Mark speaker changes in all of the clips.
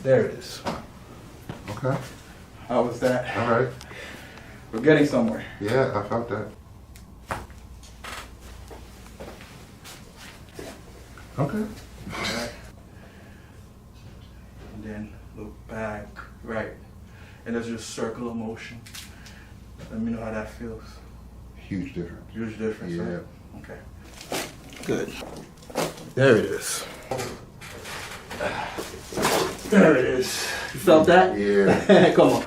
Speaker 1: There it is.
Speaker 2: Okay.
Speaker 1: How was that?
Speaker 2: All right.
Speaker 1: We're getting somewhere.
Speaker 2: Yeah, I felt that. Okay.
Speaker 1: Right. And then look back. Right. And there's just circular motion. Let me know how that feels.
Speaker 2: Huge difference.
Speaker 1: Huge difference,
Speaker 2: Yeah.
Speaker 1: right? Okay. Good. There it is. There it is. You felt that?
Speaker 2: Yeah.
Speaker 1: Come on.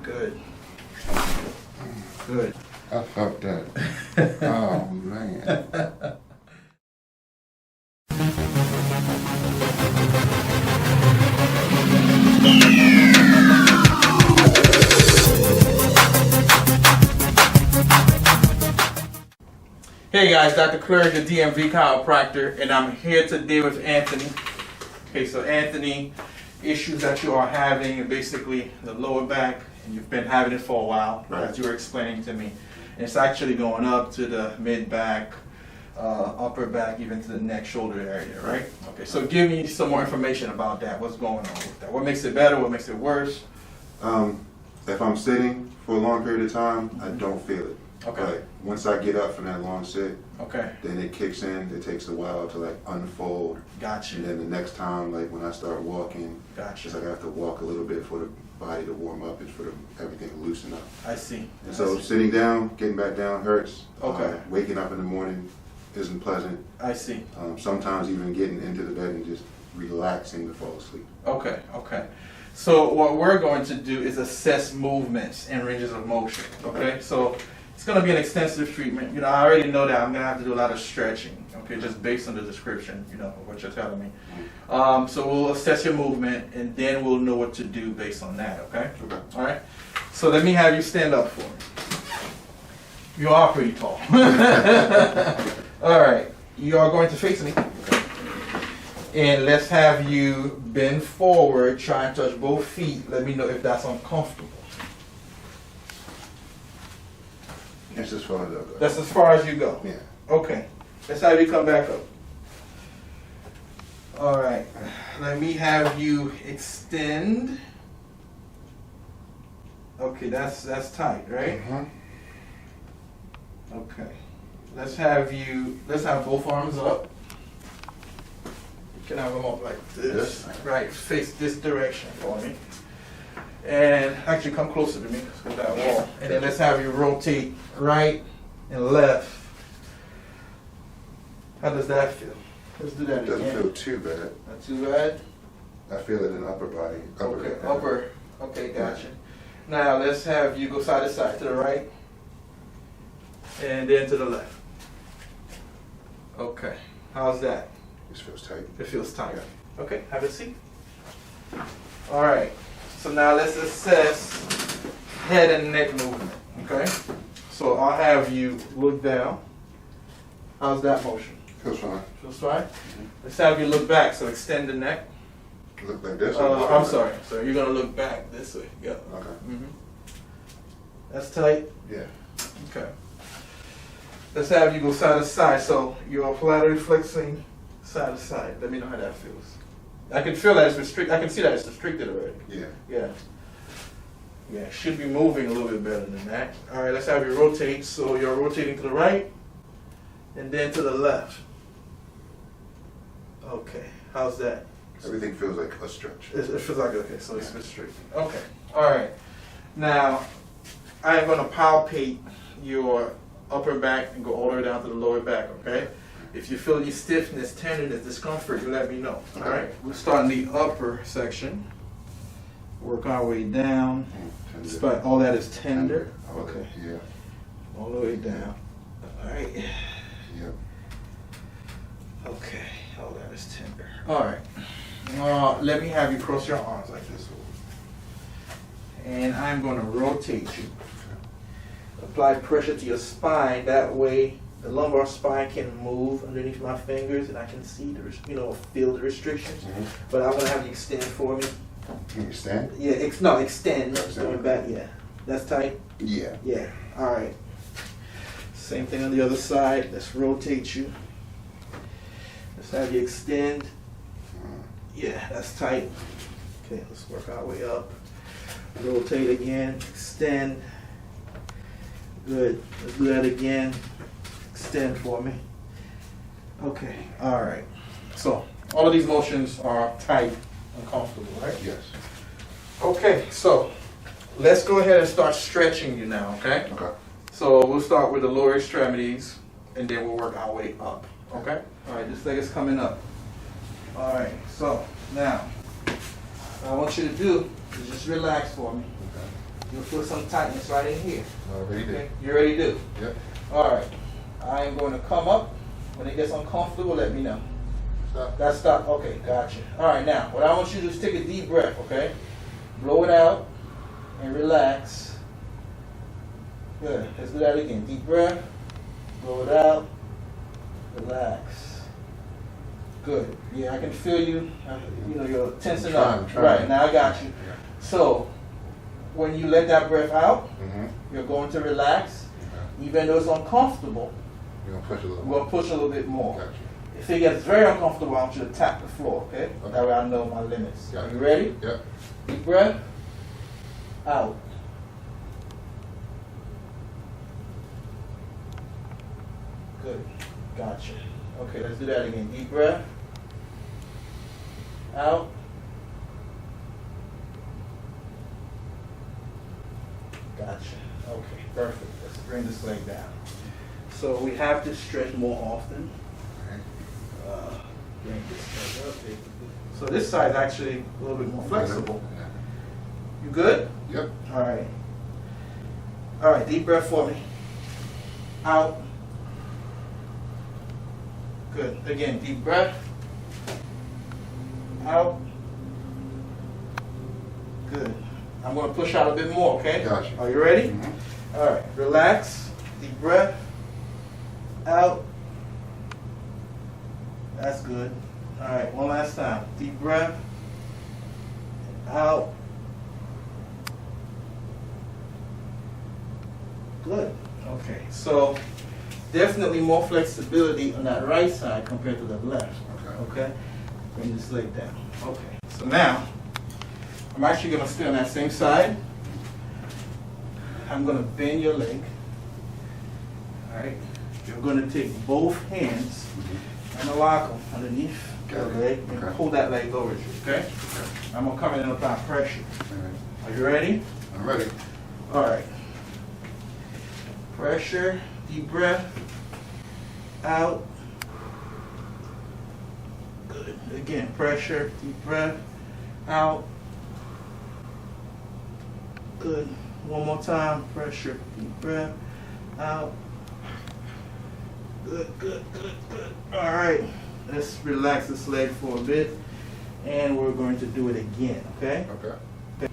Speaker 1: Good. Good.
Speaker 2: I felt that. Oh, man.
Speaker 1: Hey guys, Dr. Clerge, the DMV chiropractor, and I'm here today with Anthony. Okay, so Anthony, issues that you are having, basically the lower back, and you've been having it for a while,
Speaker 2: Right.
Speaker 1: as you were explaining to me. And it's actually going up to the mid back, upper back, even to the neck, shoulder area, right? Okay, so give me some more information about that. What's going on with that? What makes it better? What makes it worse?
Speaker 2: If I'm sitting for a long period of time, I don't feel it.
Speaker 1: Okay.
Speaker 2: But once I get up from that long sit,
Speaker 1: Okay,
Speaker 2: then it kicks in. It takes a while to like unfold.
Speaker 1: got
Speaker 2: And
Speaker 1: you.
Speaker 2: then the next time, like when I start walking,
Speaker 1: Got
Speaker 2: it's
Speaker 1: you.
Speaker 2: like I have to walk a little bit for the body to warm up and for everything to loosen up.
Speaker 1: I see.
Speaker 2: And so sitting down, getting back down hurts.
Speaker 1: Okay.
Speaker 2: Waking up in the morning isn't pleasant.
Speaker 1: I see.
Speaker 2: Sometimes even getting into the bed and just relaxing to fall asleep.
Speaker 1: Okay, okay. So what we're going to do is assess movements and ranges of motion. Okay, so it's going to be an extensive treatment. You know, I already know that I'm going to have to do a lot of stretching. Okay, just based on the description, you know, of what you're telling me. So we'll assess your movement, and then we'll know what to do based on that. Okay.
Speaker 2: Okay.
Speaker 1: All right. So let me have you stand up for me. You are pretty tall. All right. You are going to face me. And let's have you bend forward, try and touch both feet. Let me know if that's uncomfortable.
Speaker 2: That's as far as I go.
Speaker 1: That's as far as you go.
Speaker 2: Yeah.
Speaker 1: Okay. Let's have you come back up. All right. Let me have you extend. Okay, that's tight, right?
Speaker 2: Uh-huh.
Speaker 1: Okay. Let's have both arms up. You can have them up like this.
Speaker 2: Yes.
Speaker 1: Right, face this direction for me. And actually come closer to me with that wall. And then let's have you rotate right and left. How does that feel? Let's do that
Speaker 2: It doesn't
Speaker 1: again.
Speaker 2: feel too bad.
Speaker 1: Not too bad.
Speaker 2: I feel it in upper body.
Speaker 1: Okay, upper. Okay, gotcha. Now let's have you go side to side, to the right, and then to the left. Okay, how's that?
Speaker 2: This feels tight.
Speaker 1: It feels tight. Okay, have a seat. All right, so now let's assess head and neck movement, okay? So I'll have you look down. How's that motion?
Speaker 2: Feels fine.
Speaker 1: Feels fine? Let's have you look back, so extend the neck.
Speaker 2: Look like this?
Speaker 1: I'm sorry, so you're gonna look back this way. Yeah.
Speaker 2: Okay.
Speaker 1: That's tight.
Speaker 2: Yeah.
Speaker 1: Okay. Let's have you go side to side. So you're laterally flexing side to side. Let me know how that feels. I can feel that it's restricted. I can see that it's restricted already.
Speaker 2: Yeah.
Speaker 1: Yeah. Yeah, it should be moving a little bit better than that. All right, let's have you rotate. So you're rotating to the right and then to the left. Okay, how's that?
Speaker 2: Everything feels like a stretch.
Speaker 1: It feels like, okay, so it's restricted. Okay, all right. Now, I am going to palpate your upper back and go all the way down to the lower back, okay? If you feel any stiffness, tenderness, discomfort, you let me know, all right? We'll start in the upper section, work our way down. Despite all that is tender. Okay,
Speaker 2: Yeah.
Speaker 1: all the way down. All right.
Speaker 2: Yeah.
Speaker 1: Okay, all that is tender. All right. Let me have you cross your arms like this. And I'm going to rotate you. Apply pressure to your spine. That way, the lumbar spine can move underneath my fingers, and I can see feel the restrictions. But I'm going to have you extend for me.
Speaker 2: Can you stand?
Speaker 1: Yeah, extend.
Speaker 2: Extend.
Speaker 1: Going back. Yeah, that's tight.
Speaker 2: Yeah.
Speaker 1: Yeah. All right. Same thing on the other side. Let's rotate you. Let's have you extend. Yeah, that's tight. Okay, let's work our way up. Rotate again, extend. Good. Let's do that again. Extend for me. Okay, all right. So, all of these motions are tight and comfortable, right?
Speaker 2: Yes.
Speaker 1: Okay, so let's go ahead and start stretching you now, okay?
Speaker 2: Okay.
Speaker 1: So we'll start with the lower extremities and then we'll work our way up, okay? All right, this leg is coming up. All right, so now, what I want you to do is just relax for me.
Speaker 2: Okay.
Speaker 1: You'll feel some tightness right in here.
Speaker 2: Already did.
Speaker 1: Okay, you ready to do?
Speaker 2: Yep.
Speaker 1: All right, I am going to come up. When it gets uncomfortable, let me know.
Speaker 2: Stop.
Speaker 1: That's stop. Okay, gotcha. All right, now, what I want you to do is take a deep breath, okay? Blow it out and relax. Good. Let's do that again. Deep breath. Blow it out. Relax. Good. Yeah, I can feel you. You know, you're tensing up.
Speaker 2: Trying.
Speaker 1: Right, now I got you.
Speaker 2: Yeah.
Speaker 1: So, when you let that breath out,
Speaker 2: Mm-hmm.
Speaker 1: you're going to relax.
Speaker 2: Okay.
Speaker 1: Even though it's uncomfortable,
Speaker 2: You're gonna push a little
Speaker 1: we're
Speaker 2: more.
Speaker 1: going to push a little bit more.
Speaker 2: Gotcha.
Speaker 1: If it gets very uncomfortable, I want you to tap the floor, okay?
Speaker 2: Okay.
Speaker 1: That way I know my limits.
Speaker 2: Got
Speaker 1: Are
Speaker 2: it.
Speaker 1: you ready?
Speaker 2: Yep.
Speaker 1: Deep breath. Out. Good. Gotcha. Okay, let's do that again. Deep breath. Out. Gotcha. Okay, perfect. Let's bring this leg down. So we have to stretch more often.
Speaker 2: Okay.
Speaker 1: Bring this leg up. So this side's actually a little bit more flexible.
Speaker 2: Yeah.
Speaker 1: You good?
Speaker 2: Yep.
Speaker 1: All right. All right, deep breath for me. Out. Good. Again, deep breath. Out. Good. I'm going to push out a bit more, okay?
Speaker 2: Gotcha.
Speaker 1: Are you ready?
Speaker 2: Mm-hmm.
Speaker 1: All right. Relax. Deep breath. Out. That's good. All right, one last time. Deep breath. Out. Good. Okay, so definitely more flexibility on that right side compared to the left.
Speaker 2: Okay.
Speaker 1: Okay? Bring this leg down. Okay. So now, I'm actually going to stay on that same side. I'm going to bend your leg. All right? You're going to take both hands and lock them underneath your
Speaker 2: Got it.
Speaker 1: leg and
Speaker 2: Okay.
Speaker 1: pull that leg over you. Okay? I'm going to come in and apply pressure.
Speaker 2: All right.
Speaker 1: Are you ready?
Speaker 2: I'm ready.
Speaker 1: All right. Pressure, deep breath, out. Good. Again, pressure, deep breath, out. Good. One more time, pressure, deep breath, out. Good, good, good, good. All right. Let's relax this leg for a bit, and we're going to do it again, okay?
Speaker 2: Okay.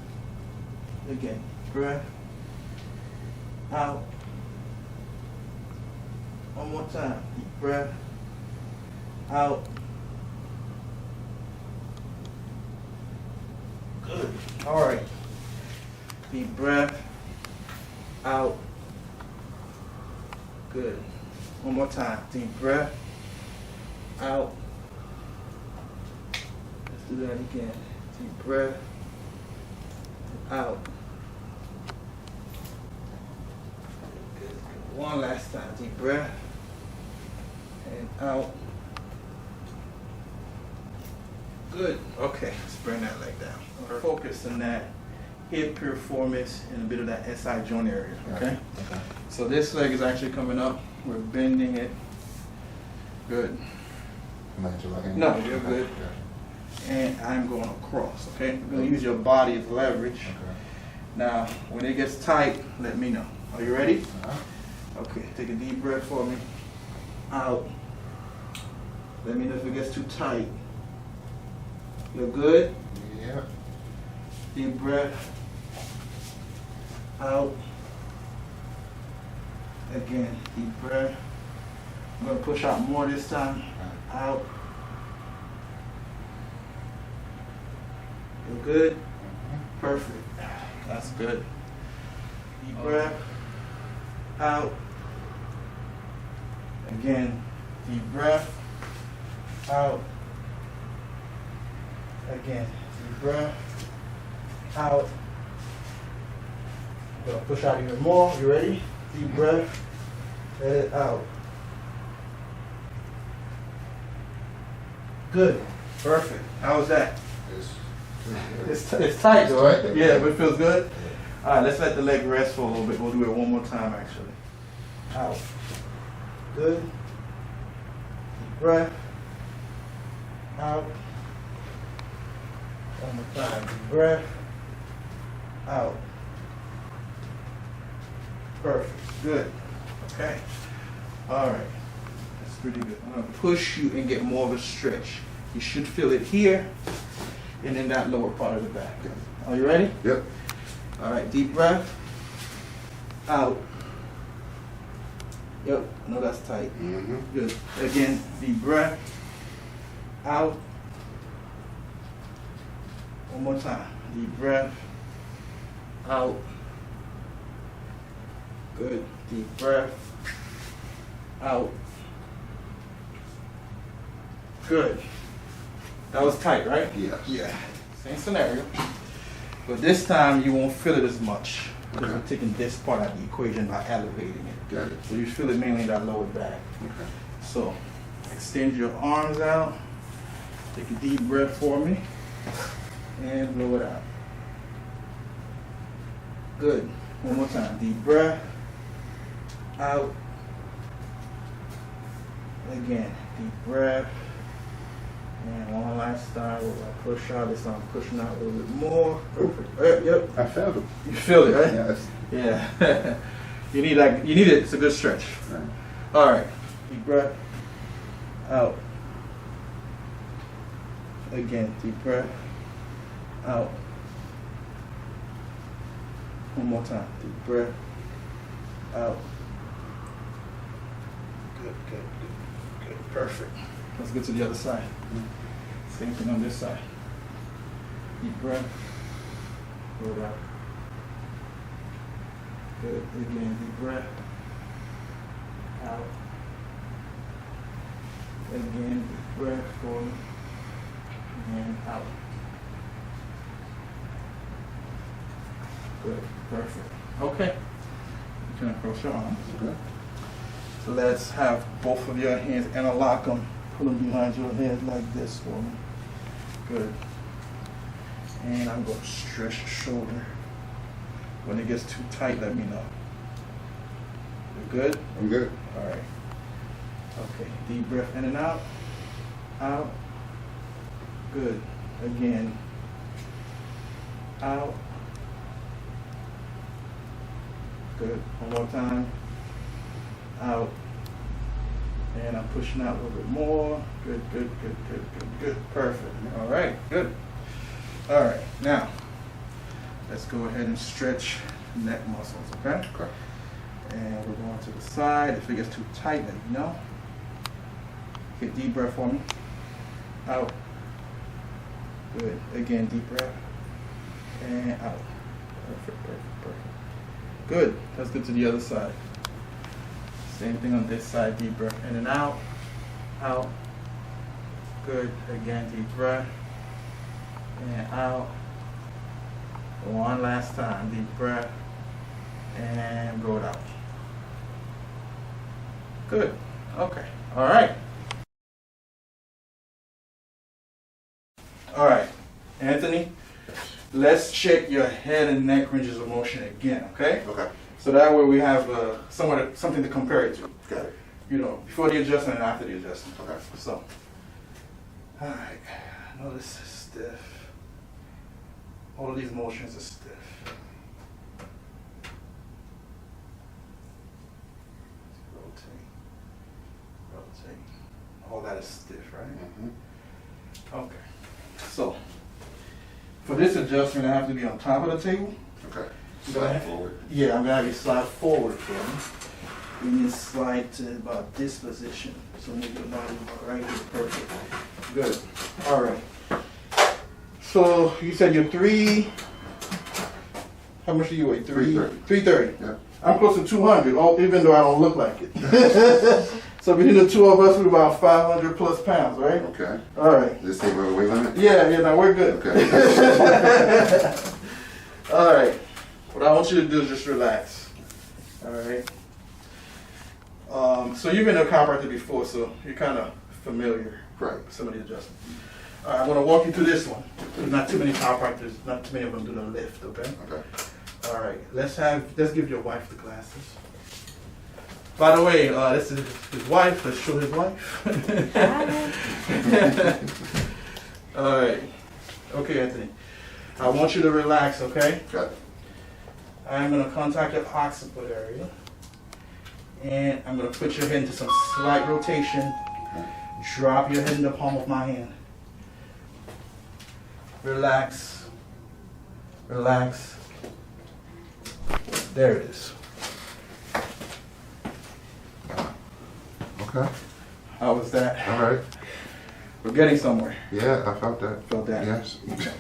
Speaker 1: Again, breath, out. One more time. Deep breath. Out. Good. All right. Deep breath. Out. Good. One more time. Deep breath. Out. Let's do that again. Deep breath. Out. Good. One last time. Deep breath. And out. Good. Okay, let's bring that leg down. Focus on that hip piriformis and a bit of that SI joint area, okay?
Speaker 2: Okay.
Speaker 1: So this leg is actually coming up. We're bending it. Good.
Speaker 2: Am I at your right hand?
Speaker 1: No, you're good.
Speaker 2: Okay.
Speaker 1: And I'm going across, okay? You're going to use your body as leverage.
Speaker 2: Okay.
Speaker 1: Now, when it gets tight, let me know. Are you ready?
Speaker 2: Uh-huh.
Speaker 1: Okay, take a deep breath for me. Out. Let me know if it gets too tight. You're good?
Speaker 2: Yep.
Speaker 1: Deep breath. Out. Again, deep breath. I'm going to push out more this time. Out. You're good?
Speaker 2: Mhm.
Speaker 1: Perfect. That's good. Deep breath. Out. Again, deep breath. Out. Again, deep breath. Out. Gonna push out even more. You ready? Deep breath. Let it out. Good. Perfect. How was that? It's tight though, right? Yeah, but it feels good. All right, let's let the leg rest for a little bit. We'll do it one more time actually. Out. Good. Deep breath. Out. One more time. Deep breath. Out. Perfect. Good. Okay. All right. That's pretty good. I'm going to push you and get more of a stretch. You should feel it here and in that lower part of the back. Are you ready?
Speaker 2: Yep.
Speaker 1: All right. Deep breath. Out. Yep. No, that's tight.
Speaker 2: Mm-hmm.
Speaker 1: Good. Again, deep breath. Out. One more time. Deep breath. Out. Good. Deep breath. Out. Good. That was tight, right?
Speaker 2: Yes.
Speaker 1: Yeah. Same scenario. But this time you won't feel it as much because
Speaker 2: Okay.
Speaker 1: we're taking this part out of the equation by elevating it.
Speaker 2: Got it.
Speaker 1: So you feel it mainly in that lower back.
Speaker 2: Okay.
Speaker 1: So extend your arms out. Take a deep breath for me. And blow it out. Good. One more time. Deep breath. Out. Again. Deep breath. And one last time. We're going to push out. This time pushing out a little bit more. Perfect. Yep.
Speaker 2: I felt it.
Speaker 1: You feel it, right?
Speaker 2: Yes.
Speaker 1: Yeah. You need that. You need it. It's a good stretch.
Speaker 2: Right.
Speaker 1: All right. Deep breath. Out. Again. Deep breath. Out. One more time. Deep breath. Out. Good, good, good, good. Perfect. Let's get to the other side. Same thing on this side. Deep breath. Blow it out. Good. Again, deep breath. Out. Again, deep breath. Forward. And out. Good. Perfect. Okay. You can cross your arms.
Speaker 2: Okay.
Speaker 1: So let's have both of your hands interlock them. Put them behind your head like this for me. Good. And I'm going to stretch your shoulder. When it gets too tight, let me know. You're good?
Speaker 2: I'm good.
Speaker 1: All right. Okay. Deep breath in and out. Out. Good. Again. Out. Good. One more time. Out. And I'm pushing out a little bit more. Good, good, good, good, good, good. Perfect. All right. Good. All right. Now, let's go ahead and stretch neck muscles, okay?
Speaker 2: Okay.
Speaker 1: And we're going to the side. If it gets too tight, let me know. Okay, deep breath for me. Out. Good. Again, deep breath. And out. Perfect, perfect, perfect. Good. Let's get to the other side. Same thing on this side. Deep breath in and out. Out. Good. Again, deep breath. And out. One last time. Deep breath. And blow it out. Good. Okay. All right. All right. Anthony, let's check your head and neck ranges of motion again, okay?
Speaker 2: Okay.
Speaker 1: So that way we have something to compare it to.
Speaker 2: Got it.
Speaker 1: You know, before the adjustment and after the adjustment.
Speaker 2: Okay.
Speaker 1: So, all right. I know this is stiff. All of these motions are stiff. Rotate. Rotate. All that is stiff, right?
Speaker 2: Mm-hmm.
Speaker 1: Okay. So, for this adjustment, I have to be on top of the table.
Speaker 2: Okay.
Speaker 1: Go ahead.
Speaker 2: Slide forward.
Speaker 1: Yeah, I'm gonna have you slide forward for me. We need to slide to about this position. So move your body about right here. Perfect. Good. All right. So you said you're three. How much do you weigh?
Speaker 2: 330.
Speaker 1: 330.
Speaker 2: Yeah.
Speaker 1: I'm close to 200, even though I don't look like it. So between the two of us, we're about 500 plus pounds, right?
Speaker 2: Okay.
Speaker 1: All right.
Speaker 2: This take over the weight limit?
Speaker 1: Yeah, no, we're good.
Speaker 2: Okay.
Speaker 1: All right. What I want you to do is just relax. All right. So you've been a chiropractor before, so you're kind of familiar
Speaker 2: Right.
Speaker 1: with some of the adjustments. All right, I'm going to walk you through this one. There's not too many chiropractors, not too many of them do the lift, okay?
Speaker 2: Okay.
Speaker 1: All right, let's give your wife the glasses. By the way, this is his wife. Let's show his wife. All right. Okay, Anthony. I want you to relax, okay?
Speaker 2: Got it.
Speaker 1: I'm going to contact your occiput area. And I'm going to put your head into some slight rotation. Drop your head in the palm of my hand. Relax. Relax. There it is.
Speaker 2: Okay.
Speaker 1: How was that?
Speaker 2: All right.
Speaker 1: We're getting somewhere.
Speaker 2: Yeah, I felt that.
Speaker 1: Felt that?
Speaker 2: Yes.
Speaker 1: Okay.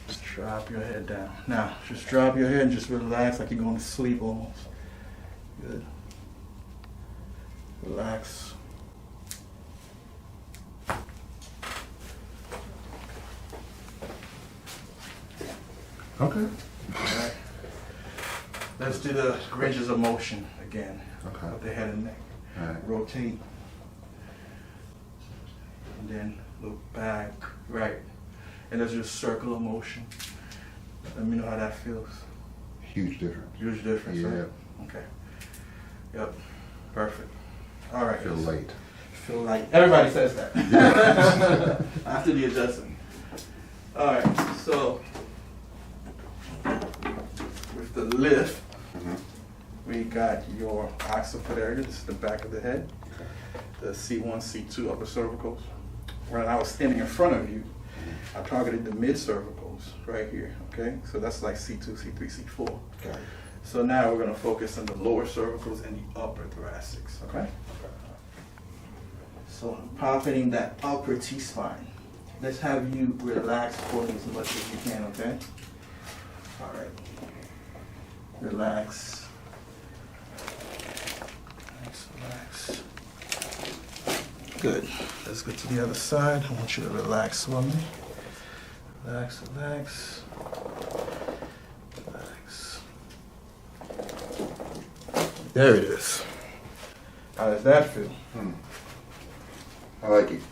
Speaker 1: Just drop your head down. Now, just drop your head and just relax like you're going to sleep almost. Good. Relax.
Speaker 2: Okay.
Speaker 1: Alright. Let's do the ranges of motion again.
Speaker 2: Okay.
Speaker 1: Of the head and neck.
Speaker 2: All right.
Speaker 1: Rotate. And then look back. Right. And there's just circular motion. Let me know how that feels.
Speaker 2: Huge difference.
Speaker 1: Huge difference,
Speaker 2: Yeah.
Speaker 1: right? Okay. Yep. Perfect. All right.
Speaker 2: I feel light.
Speaker 1: Feel light. Everybody says that. After the adjustment. All right. So with the lift, we got your occiput area. This is the back of the head. The C1, C2 upper cervicals. When I was standing in front of you, I targeted the mid cervicals right here. Okay. So that's like C2, C3, C4.
Speaker 2: Okay.
Speaker 1: So now we're going to focus on the lower cervicals and the upper thoracics, okay? So I'm palpating that upper T-spine. Let's have you relax for me as much as you can, okay? All right. Relax. Relax. Good. Let's go to the other side. I want you to relax for me. Relax, relax. Relax. There it is. How does that feel?
Speaker 2: I like it.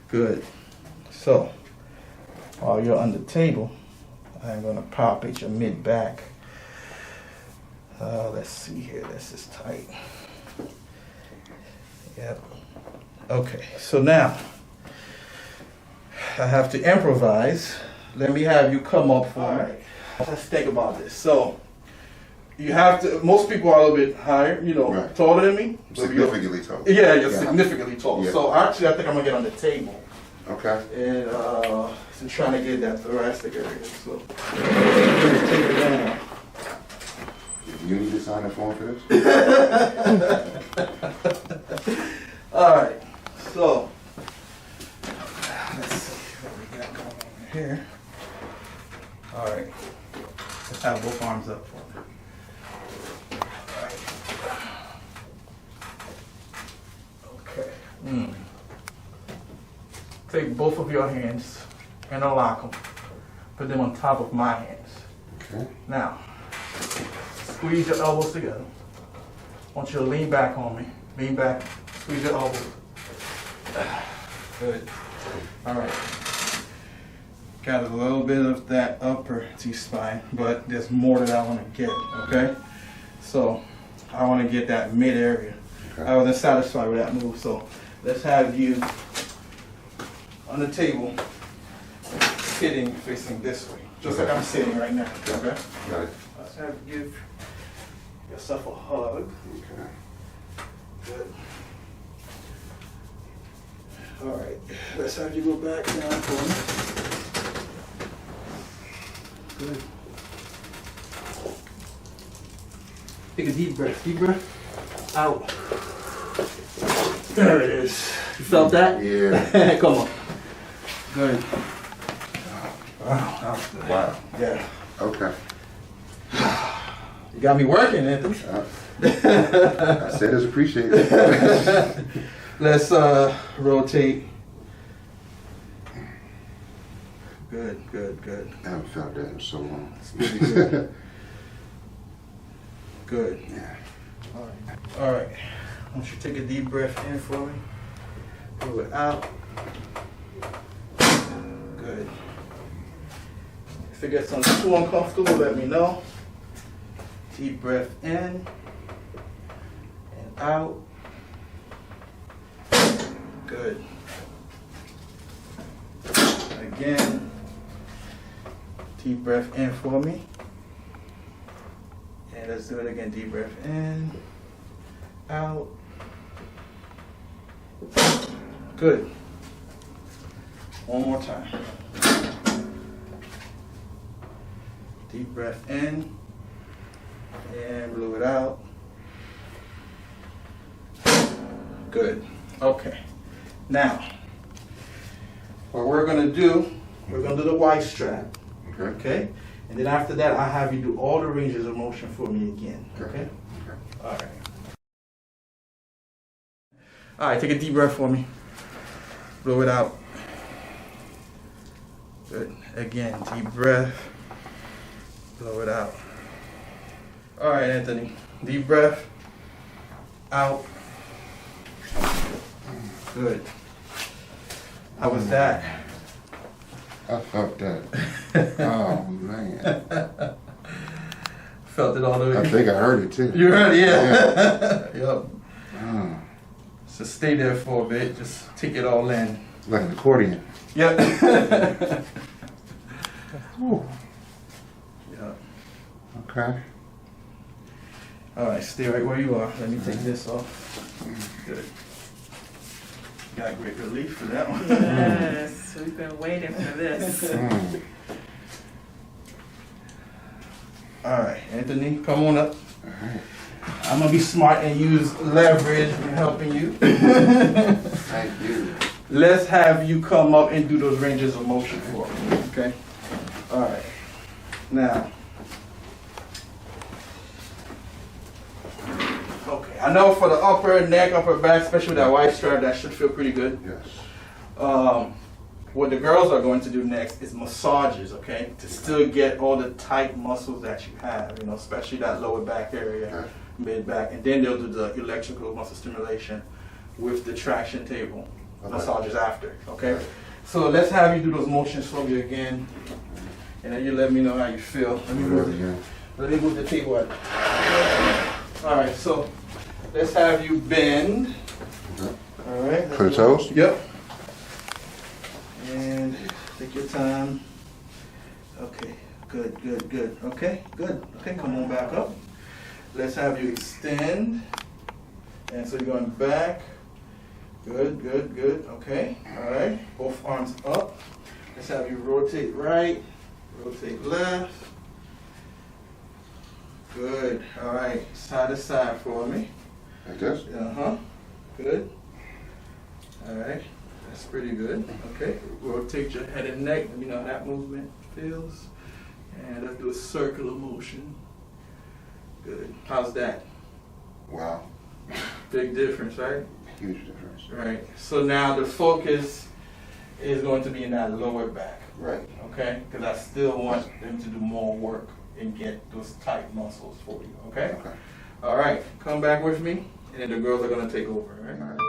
Speaker 1: Good. So, while you're on the table, I'm going to palpate your mid-back. Let's see here. This is tight. Yep. Okay. So now, I have to improvise. Let me have you come up for me. Right. Let's think about this. So, you have to, most people are a little bit higher, you know,
Speaker 2: Right.
Speaker 1: taller than me.
Speaker 2: Significantly tall.
Speaker 1: Yeah, you're significantly taller.
Speaker 2: Yeah.
Speaker 1: So actually, I think I'm gonna get on the table
Speaker 2: Okay.
Speaker 1: and so trying to get that thoracic area. So just take it down.
Speaker 2: You need to sign a form for this?
Speaker 1: All right. So let's see what we got going on here. All right. Let's have both arms up for me. Okay. Take both of your hands and unlock them. Put them on top of my hands.
Speaker 2: Okay.
Speaker 1: Now, squeeze your elbows together. I want you to lean back on me. Lean back. Squeeze your elbows. Good. All right. Got a little bit of that upper T-spine, but there's more that I want to get, okay? So, I want to get that mid area.
Speaker 2: Okay.
Speaker 1: I wasn't satisfied with that move, so let's have you on the table, sitting, facing this way, just like I'm sitting right now, okay?
Speaker 2: Got it.
Speaker 1: Let's have you give yourself a hug.
Speaker 2: Okay.
Speaker 1: Good. All right, let's have you go back down for me. Good. Take a deep breath. Deep breath. Out. There it is. You felt that?
Speaker 2: Yeah.
Speaker 1: Come on. Good. Wow, that was good.
Speaker 2: Wow.
Speaker 1: Yeah.
Speaker 2: Okay.
Speaker 1: You got me working, Anthony.
Speaker 2: I said it's appreciated.
Speaker 1: Let's rotate. Good, good, good.
Speaker 2: I haven't felt that in so long.
Speaker 1: It's really good. Good.
Speaker 2: Yeah.
Speaker 1: All right. I want you to take a deep breath in for me. Blow it out. Good. If it gets too uncomfortable, let me know. Deep breath in and out. Good. Again. Deep breath in for me. And let's do it again. Deep breath in, out. Good. One more time. Deep breath in and blow it out. Good. Okay. Now, what we're going to do, we're going to do the Ystrap.
Speaker 2: Okay.
Speaker 1: Okay? And then after that, I'll have you do all the ranges of motion for me again. Okay? All right. All right, take a deep breath for me. Blow it out. Good. Again, deep breath. Blow it out. All right, Anthony. Deep breath. Out. Good. How was that?
Speaker 2: I felt that. Oh, man.
Speaker 1: Felt it all the way.
Speaker 2: I think I heard it too.
Speaker 1: You heard it, yeah. Yep.
Speaker 2: Oh,
Speaker 1: So stay there for a bit. Just take it all in.
Speaker 2: like an accordion.
Speaker 1: Yep.
Speaker 2: Ooh.
Speaker 1: Yep.
Speaker 2: Okay.
Speaker 1: All right, stay right where you are. Let me take this off. Good. Got great relief for that one.
Speaker 3: Yes, we've been waiting for this.
Speaker 2: Mm.
Speaker 1: All right, Anthony, come on up.
Speaker 2: All right.
Speaker 1: I'm gonna be smart and use leverage in helping you.
Speaker 2: Thank you.
Speaker 1: Let's have you come up and do those ranges of motion for me, okay? All right. Now, okay, I know for the upper neck, upper back, especially that Ystrap, that should feel pretty good.
Speaker 2: Yes.
Speaker 1: What the girls are going to do next is massages, okay? To still get all the tight muscles that you have, you know, especially that lower back area,
Speaker 2: Okay.
Speaker 1: mid back, and then they'll do the electrical muscle stimulation with the traction table massages after, okay?
Speaker 2: Right.
Speaker 1: So let's have you do those motions for me again, and then you let me know how you feel. Let me move the table out. All right, so let's have you bend.
Speaker 2: Okay.
Speaker 1: All right.
Speaker 2: For the toes?
Speaker 1: Yep. And take your time. Okay, good, good, good. Okay, good. Okay, come on back up. Let's have you extend. And so you're going back. Good, good, good. Okay, all right. Both arms up. Let's have you rotate right, rotate left. Good. All right, side to side for me.
Speaker 2: Like this?
Speaker 1: Uh-huh. Good. All right. That's pretty good. Okay. Rotate your head and neck. Let me know how that movement feels. And let's do a circular motion. Good. How's that?
Speaker 2: Wow.
Speaker 1: Big difference, right?
Speaker 2: Huge difference.
Speaker 1: Right. So now the focus is going to be in that lower back.
Speaker 2: Right.
Speaker 1: Okay? Because I still want them to do more work and get those tight muscles for you. Okay?
Speaker 2: Okay.
Speaker 1: All right. Come back with me. And then the girls are going to take over. All right?
Speaker 2: All right.